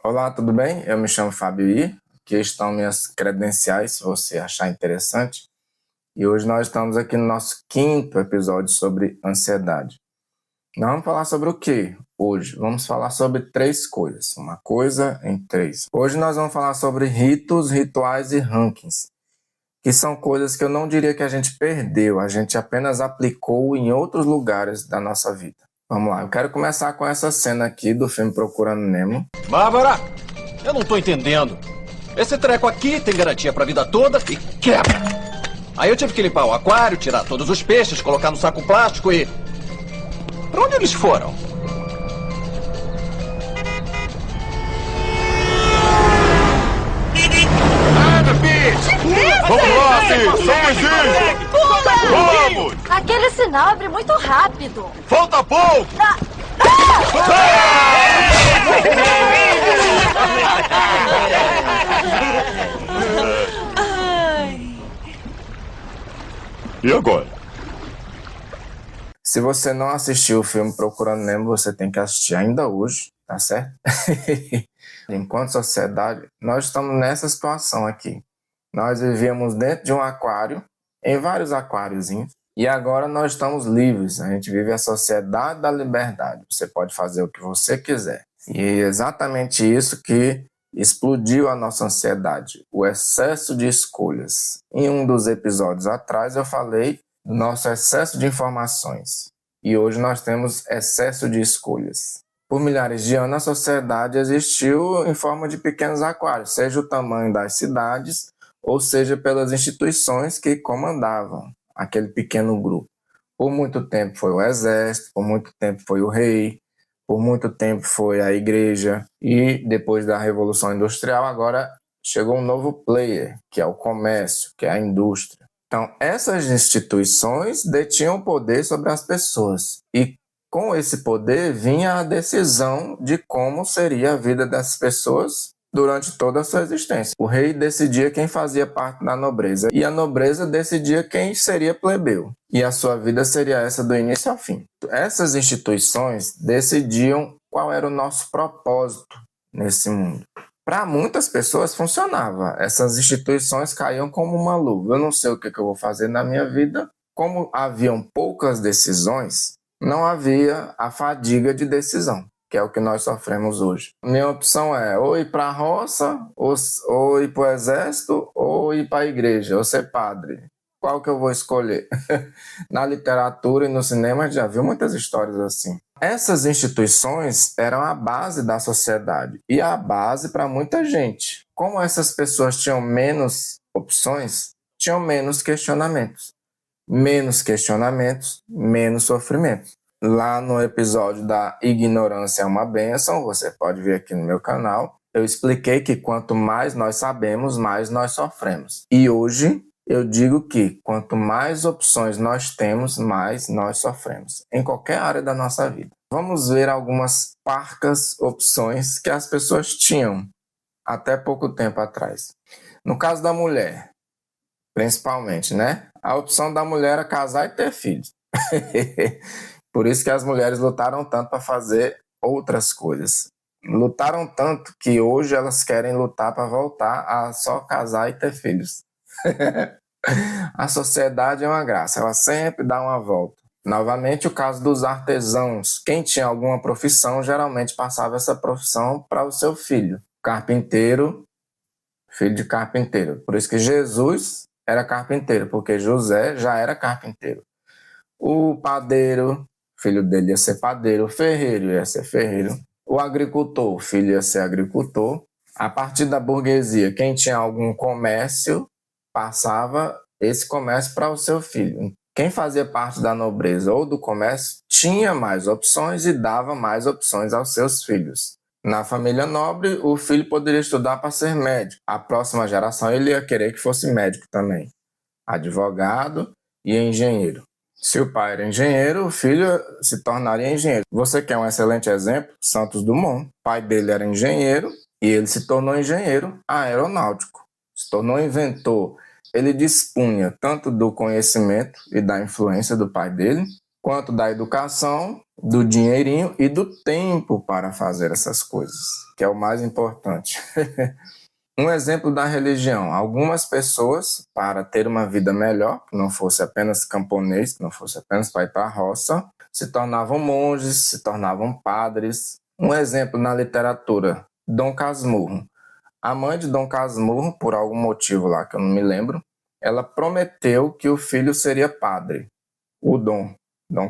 Olá, tudo bem? Eu me chamo Fábio I. Aqui estão minhas credenciais, se você achar interessante. E hoje nós estamos aqui no nosso quinto episódio sobre ansiedade. Nós vamos falar sobre o quê hoje? Vamos falar sobre três coisas. Uma coisa em três. Hoje nós vamos falar sobre ritos, rituais e rankings, que são coisas que eu não diria que a gente perdeu, a gente apenas aplicou em outros lugares da nossa vida. Vamos lá, eu quero começar com essa cena aqui do filme Procurando Nemo. Bárbara, eu não tô entendendo. Esse treco aqui tem garantia pra vida toda e quebra. Aí eu tive que limpar o aquário, tirar todos os peixes, colocar no saco plástico e... Pra onde eles foram? Anda, Pete! Vamos lá, Pete! Vamos! Vamos! Aquele sinal abre muito rápido. Falta pouco! E agora? Se você não assistiu o filme Procurando Nemo, você tem que assistir ainda hoje, tá certo? Enquanto sociedade, nós estamos nessa situação aqui. Nós vivíamos dentro de um aquário, em vários aquáriozinhos, e agora nós estamos livres. A gente vive a sociedade da liberdade. Você pode fazer o que você quiser. E é exatamente isso que explodiu a nossa ansiedade, o excesso de escolhas. Em um dos episódios atrás eu falei do nosso excesso de informações. E hoje nós temos excesso de escolhas. Por milhares de anos a sociedade existiu em forma de pequenos aquários, seja o tamanho das cidades, ou seja pelas instituições que comandavam aquele pequeno grupo. Por muito tempo foi o exército, por muito tempo foi o rei, por muito tempo foi a igreja, e depois da Revolução Industrial agora chegou um novo player, que é o comércio, que é a indústria. Então essas instituições detinham poder sobre as pessoas, e com esse poder vinha a decisão de como seria a vida dessas pessoas durante toda a sua existência. O rei decidia quem fazia parte da nobreza, e a nobreza decidia quem seria plebeu. E a sua vida seria essa do início ao fim. Essas instituições decidiam qual era o nosso propósito nesse mundo. Para muitas pessoas funcionava. Essas instituições caíam como uma luva. Eu não sei o que eu vou fazer na minha vida. Como haviam poucas decisões, não havia a fadiga de decisão, que é o que nós sofremos hoje. Minha opção é ou ir para a roça, ou ir para o exército, ou ir para a igreja, ou ser padre. Qual que eu vou escolher? Na literatura e no cinema a gente já viu muitas histórias assim. Essas instituições eram a base da sociedade e a base para muita gente. Como essas pessoas tinham menos opções, tinham menos questionamentos. Menos questionamentos, menos sofrimento. Lá no episódio da Ignorância é uma Bênção, você pode ver aqui no meu canal, eu expliquei que quanto mais nós sabemos, mais nós sofremos. E hoje eu digo que quanto mais opções nós temos, mais nós sofremos, em qualquer área da nossa vida. Vamos ver algumas parcas opções que as pessoas tinham até pouco tempo atrás. No caso da mulher, principalmente, né? A opção da mulher era casar e ter filhos. Por isso que as mulheres lutaram tanto para fazer outras coisas. Lutaram tanto que hoje elas querem lutar para voltar a só casar e ter filhos. A sociedade é uma graça, ela sempre dá uma volta. Novamente, o caso dos artesãos. Quem tinha alguma profissão geralmente passava essa profissão para o seu filho. Carpinteiro, filho de carpinteiro. Por isso que Jesus era carpinteiro, porque José já era carpinteiro. O padeiro, filho dele ia ser padeiro. O ferreiro ia ser ferreiro. O agricultor, o filho ia ser agricultor. A partir da burguesia, quem tinha algum comércio, passava esse comércio para o seu filho. Quem fazia parte da nobreza ou do comércio tinha mais opções e dava mais opções aos seus filhos. Na família nobre, o filho poderia estudar para ser médico. A próxima geração ele ia querer que fosse médico também. Advogado e engenheiro. Se o pai era engenheiro, o filho se tornaria engenheiro. Você quer um excelente exemplo? Santos Dumont. O pai dele era engenheiro e ele se tornou engenheiro aeronáutico. Se tornou inventor. Ele dispunha tanto do conhecimento e da influência do pai dele, quanto da educação do dinheirinho e do tempo para fazer essas coisas, que é o mais importante. Um exemplo da religião. Algumas pessoas, para ter uma vida melhor, que não fosse apenas camponês, que não fosse apenas para ir para a roça, se tornavam monges, se tornavam padres. Um exemplo na literatura, Dom Casmurro. A mãe de Dom Casmurro, por algum motivo lá que eu não me lembro, ela prometeu que o filho seria padre, o Dom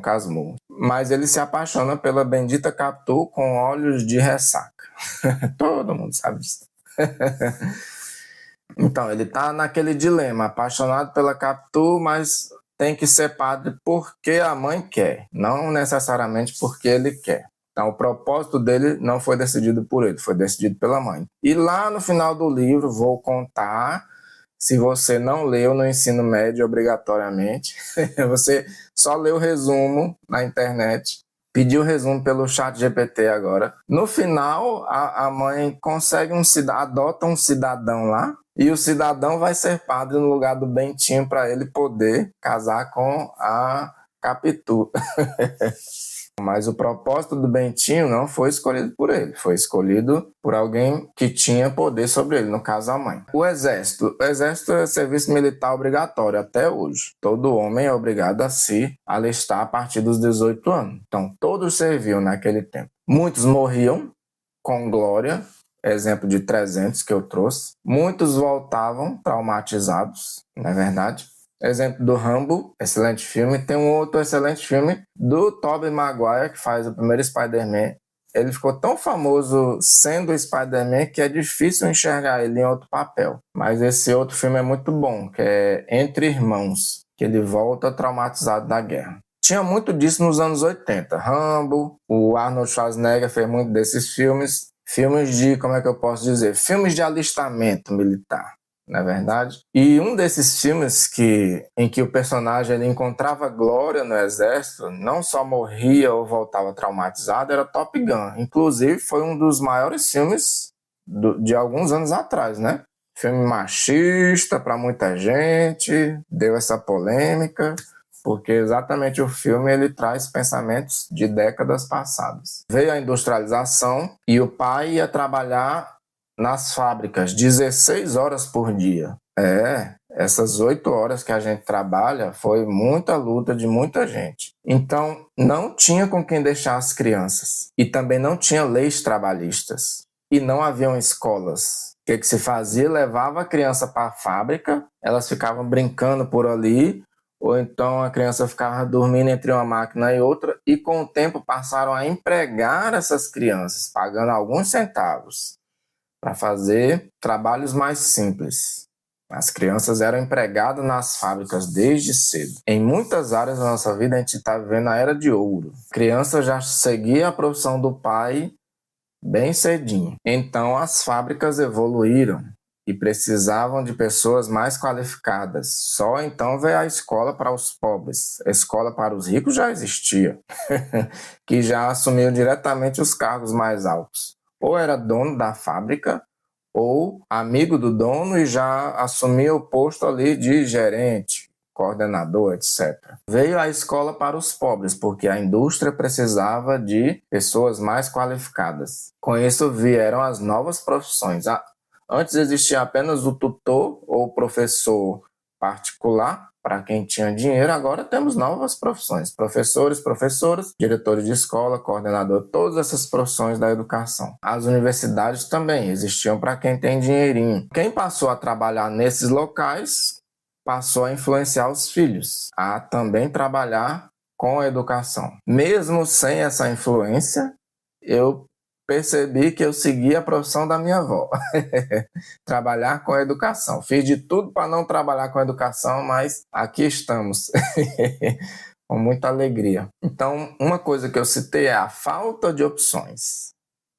Casmurro. Mas ele se apaixona pela bendita Capitu com olhos de ressaca. Todo mundo sabe disso. Então, ele está naquele dilema, apaixonado pela Capitu, mas tem que ser padre porque a mãe quer, não necessariamente porque ele quer. Então, o propósito dele não foi decidido por ele, foi decidido pela mãe. E lá no final do livro, vou contar, se você não leu no ensino médio obrigatoriamente, você só lê o resumo na internet, pediu o resumo pelo chat GPT agora. No final, a mãe consegue adota um cidadão lá, e o cidadão vai ser padre no lugar do Bentinho para ele poder casar com a Capitu. Mas o propósito do Bentinho não foi escolhido por ele, foi escolhido por alguém que tinha poder sobre ele, no caso a mãe. O exército é serviço militar obrigatório até hoje. Todo homem é obrigado a se alistar a partir dos 18 anos. Então todos serviam naquele tempo. Muitos morriam com glória, exemplo de 300 que eu trouxe. Muitos voltavam traumatizados, não é verdade? Exemplo do Rambo, excelente filme. Tem um outro excelente filme do Tobey Maguire, que faz o primeiro Spider-Man. Ele ficou tão famoso sendo o Spider-Man que é difícil enxergar ele em outro papel. Mas esse outro filme é muito bom, que é Entre Irmãos, que ele volta traumatizado da guerra. Tinha muito disso nos anos 80. Rambo, o Arnold Schwarzenegger fez muito desses filmes. Filmes de, como é que eu posso dizer? Filmes de alistamento militar. Não é verdade? E um desses filmes em que o personagem ele encontrava glória no exército, não só morria ou voltava traumatizado, era Top Gun. Inclusive, foi um dos maiores filmes de alguns anos atrás, né? Filme machista para muita gente, deu essa polêmica, porque exatamente o filme ele traz pensamentos de décadas passadas. Veio a industrialização e o pai ia trabalhar nas fábricas, 16 horas por dia. Essas 8 horas que a gente trabalha foi muita luta de muita gente. Então, não tinha com quem deixar as crianças. E também não tinha leis trabalhistas. E não haviam escolas. O que se fazia? Levava a criança para a fábrica, elas ficavam brincando por ali, ou então a criança ficava dormindo entre uma máquina e outra, e com o tempo passaram a empregar essas crianças, pagando alguns centavos, para fazer trabalhos mais simples. As crianças eram empregadas nas fábricas desde cedo. Em muitas áreas da nossa vida, a gente está vivendo a era de ouro. A criança já seguia a profissão do pai bem cedinho. Então, as fábricas evoluíram e precisavam de pessoas mais qualificadas. Só então veio a escola para os pobres. A escola para os ricos já existia, que já assumiu diretamente os cargos mais altos. Ou era dono da fábrica, ou amigo do dono e já assumia o posto ali de gerente, coordenador, etc. Veio a escola para os pobres, porque a indústria precisava de pessoas mais qualificadas. Com isso vieram as novas profissões. Antes existia apenas o tutor ou professor particular, para quem tinha dinheiro. Agora temos novas profissões, professores, professoras, diretores de escola, coordenador, todas essas profissões da educação. As universidades também existiam para quem tem dinheirinho. Quem passou a trabalhar nesses locais passou a influenciar os filhos a também trabalhar com a educação. Mesmo sem essa influência, eu percebi que eu segui a profissão da minha avó, trabalhar com a educação. Fiz de tudo para não trabalhar com a educação, mas aqui estamos, com muita alegria. Então, uma coisa que eu citei é a falta de opções.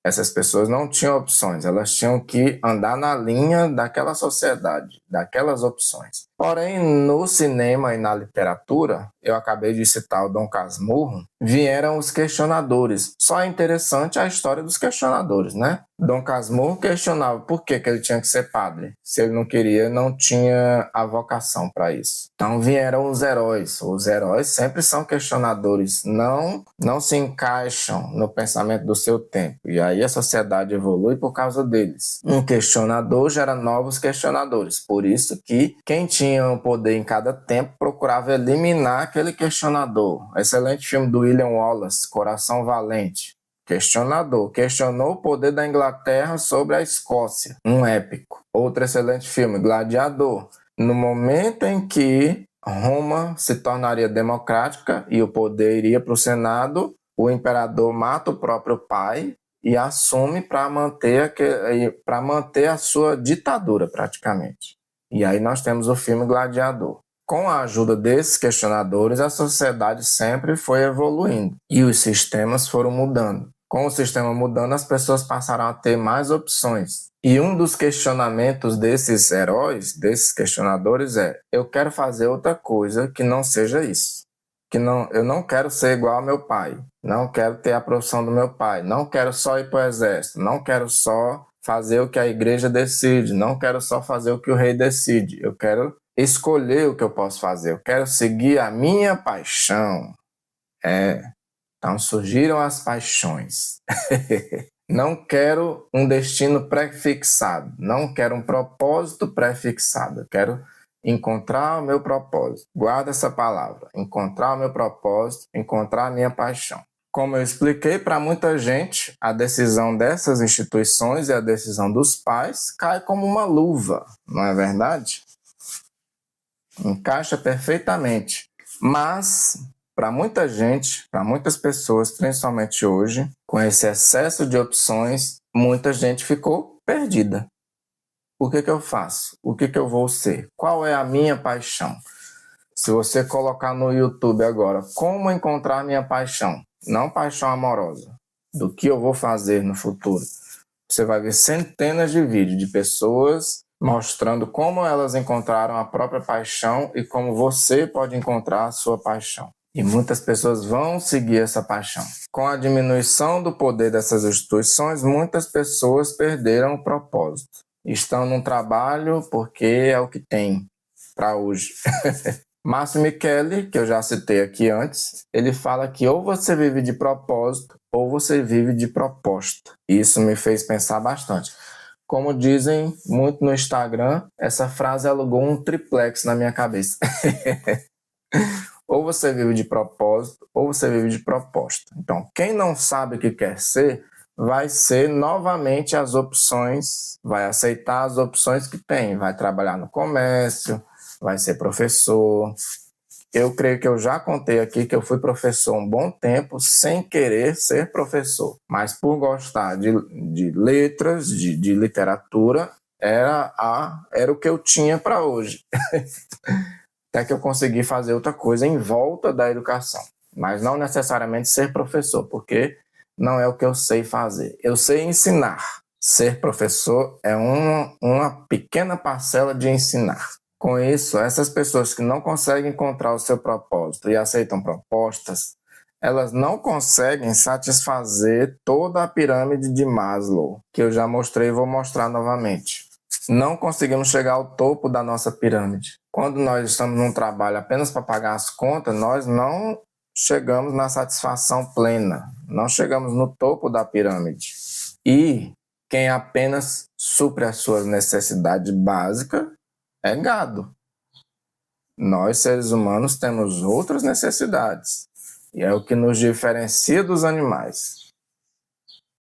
Essas pessoas não tinham opções, elas tinham que andar na linha daquela sociedade, daquelas opções. Porém, no cinema e na literatura, eu acabei de citar o Dom Casmurro, vieram os questionadores. Só é interessante a história dos questionadores, né? Dom Casmurro questionava por que ele tinha que ser padre. Se ele não queria, não tinha a vocação para isso. Então vieram os heróis. Os heróis sempre são questionadores, não se encaixam no pensamento do seu tempo. E aí a sociedade evolui por causa deles. Um questionador gera novos questionadores. Por isso que quem tinha o poder em cada tempo procurava eliminar aquele questionador. Excelente filme do William Wallace, Coração Valente. Questionador. Questionou o poder da Inglaterra sobre a Escócia. Um épico. Outro excelente filme, Gladiador. No momento em que Roma se tornaria democrática e o poder iria para o Senado, o imperador mata o próprio pai e assume para manter a sua ditadura, praticamente. E aí nós temos o filme Gladiador. Com a ajuda desses questionadores, a sociedade sempre foi evoluindo e os sistemas foram mudando. Com o sistema mudando, as pessoas passaram a ter mais opções. E um dos questionamentos desses heróis, desses questionadores é: eu quero fazer outra coisa que não seja isso. Eu não quero ser igual ao meu pai, não quero ter a profissão do meu pai, não quero só ir para o exército, não quero só fazer o que a igreja decide, não quero só fazer o que o rei decide, eu quero escolher o que eu posso fazer, eu quero seguir a minha paixão. Então surgiram as paixões. Não quero um destino pré-fixado, não quero um propósito pré-fixado, eu quero encontrar o meu propósito. Guarda essa palavra, encontrar o meu propósito, encontrar a minha paixão. Como eu expliquei, para muita gente, a decisão dessas instituições e a decisão dos pais cai como uma luva, não é verdade? Encaixa perfeitamente. Mas, para muita gente, para muitas pessoas, principalmente hoje, com esse excesso de opções, muita gente ficou perdida. O que eu faço? O que eu vou ser? Qual é a minha paixão? Se você colocar no YouTube agora, como encontrar minha paixão? Não paixão amorosa. Do que eu vou fazer no futuro? Você vai ver centenas de vídeos de pessoas mostrando como elas encontraram a própria paixão e como você pode encontrar a sua paixão. E muitas pessoas vão seguir essa paixão. Com a diminuição do poder dessas instituições, muitas pessoas perderam o propósito. Estão num trabalho porque é o que tem para hoje. Márcio Micheli, que eu já citei aqui antes, ele fala que ou você vive de propósito ou você vive de proposta. Isso me fez pensar bastante. Como dizem muito no Instagram, essa frase alugou um triplex na minha cabeça. Ou você vive de propósito, ou você vive de proposta. Então, quem não sabe o que quer ser, vai ser novamente as opções, vai aceitar as opções que tem, vai trabalhar no comércio, vai ser professor. Eu creio que eu já contei aqui que eu fui professor um bom tempo sem querer ser professor, mas por gostar de letras, de literatura, era o que eu tinha para hoje. Até que eu consegui fazer outra coisa em volta da educação, mas não necessariamente ser professor, porque não é o que eu sei fazer. Eu sei ensinar. Ser professor é uma pequena parcela de ensinar. Com isso, essas pessoas que não conseguem encontrar o seu propósito e aceitam propostas, elas não conseguem satisfazer toda a pirâmide de Maslow, que eu já mostrei e vou mostrar novamente. Não conseguimos chegar ao topo da nossa pirâmide. Quando nós estamos num trabalho apenas para pagar as contas, nós não chegamos na satisfação plena, não chegamos no topo da pirâmide. E quem apenas supre as suas necessidades básicas é gado. Nós, seres humanos, temos outras necessidades. E é o que nos diferencia dos animais.